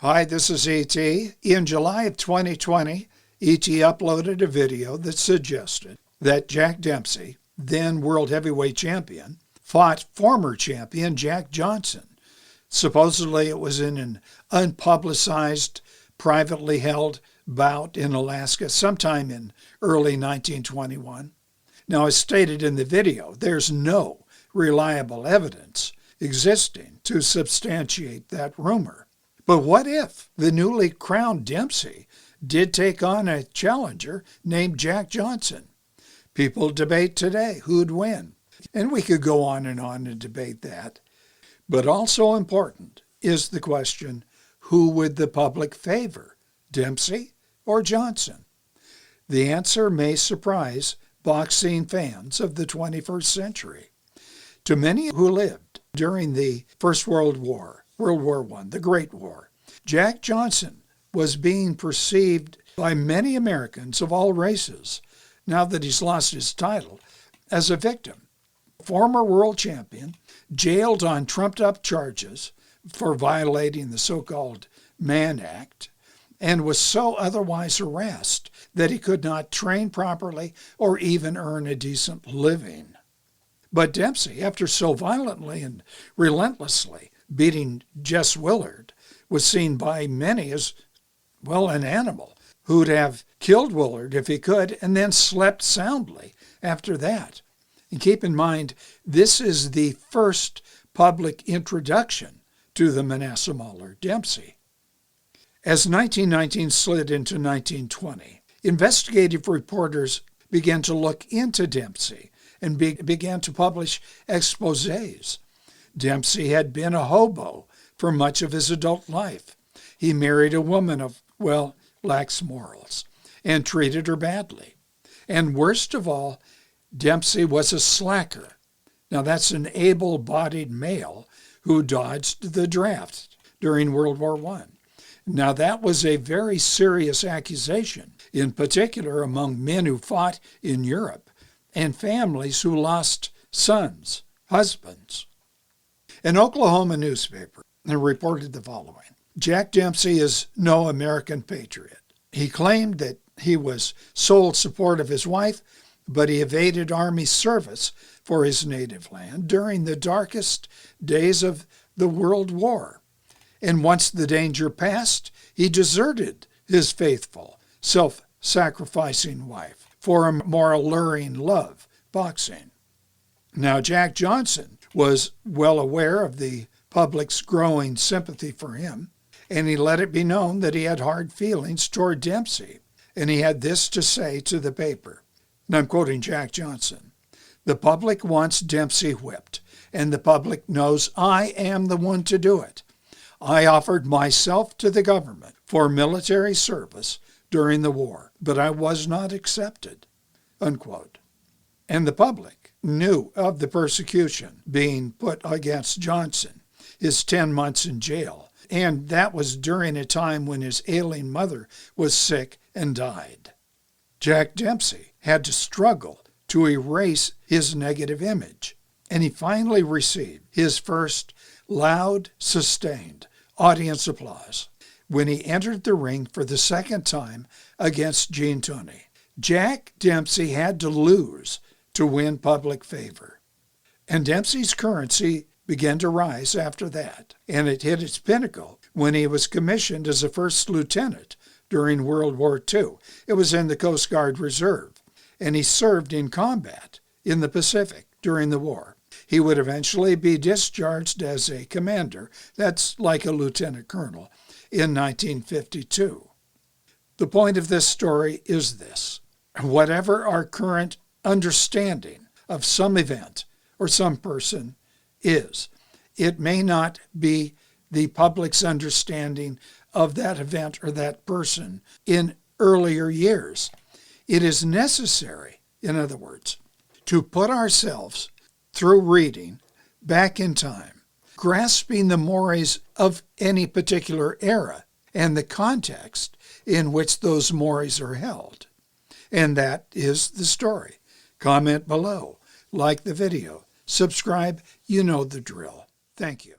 Hi, this is E.T. In July of 2020, E.T. uploaded a video that suggested that Jack Dempsey, then world heavyweight champion, fought former champion Jack Johnson. Supposedly it was in an unpublicized, privately held bout in Alaska sometime in early 1921. Now, as stated in the video, there's no reliable evidence existing to substantiate that rumor. But what if the newly crowned Dempsey did take on a challenger named Jack Johnson? People debate today who'd win. And we could go on and debate that. But also important is the question, who would the public favor, Dempsey or Johnson? The answer may surprise boxing fans of the 21st century. To many who lived during the First World War, World War I, the Great War, Jack Johnson was being perceived by many Americans of all races, now that he's lost his title, as a victim. Former world champion, jailed on trumped-up charges for violating the so-called Mann Act, and was so otherwise harassed that he could not train properly or even earn a decent living. But Dempsey, after so violently and relentlessly beating Jess Willard, was seen by many as, well, an animal who'd have killed Willard if he could and then slept soundly after that. And keep in mind, this is the first public introduction to the Manasseh Mauler Dempsey. As 1919 slid into 1920, investigative reporters began to look into Dempsey and began to publish exposés. Dempsey had been a hobo for much of his adult life. He married a woman of, well, lax morals and treated her badly. And worst of all, Dempsey was a slacker. Now, that's an able-bodied male who dodged the draft during World War I. Now, that was a very serious accusation, in particular among men who fought in Europe and families who lost sons, husbands. An Oklahoma newspaper reported the following. Jack Dempsey is no American patriot. He claimed that he was sole support of his wife, but he evaded Army service for his native land during the darkest days of the World War. And once the danger passed, he deserted his faithful, self-sacrificing wife for a more alluring love, boxing. Now, Jack Johnson was well aware of the public's growing sympathy for him, and he let it be known that he had hard feelings toward Dempsey. And he had this to say to the paper, and I'm quoting Jack Johnson, "The public wants Dempsey whipped, and the public knows I am the one to do it. I offered myself to the government for military service during the war, but I was not accepted," unquote. And the public knew of the persecution being put against Johnson, his 10 months in jail, and that was during a time when his ailing mother was sick and died. Jack Dempsey had to struggle to erase his negative image, and he finally received his first loud, sustained audience applause when he entered the ring for the second time against Gene Tunney. Jack Dempsey had to lose to win public favor. And Dempsey's currency began to rise after that, and it hit its pinnacle when he was commissioned as a first lieutenant during World War II. It was in the Coast Guard Reserve, and he served in combat in the Pacific during the war. He would eventually be discharged as a commander, that's like a lieutenant colonel, in 1952. The point of this story is this. Whatever our current understanding of some event or some person is, it may not be the public's understanding of that event or that person in earlier years. It is necessary, in other words, to put ourselves through reading back in time, grasping the mores of any particular era and the context in which those mores are held. And that is the story. Comment below, like the video, subscribe, you know the drill. Thank you.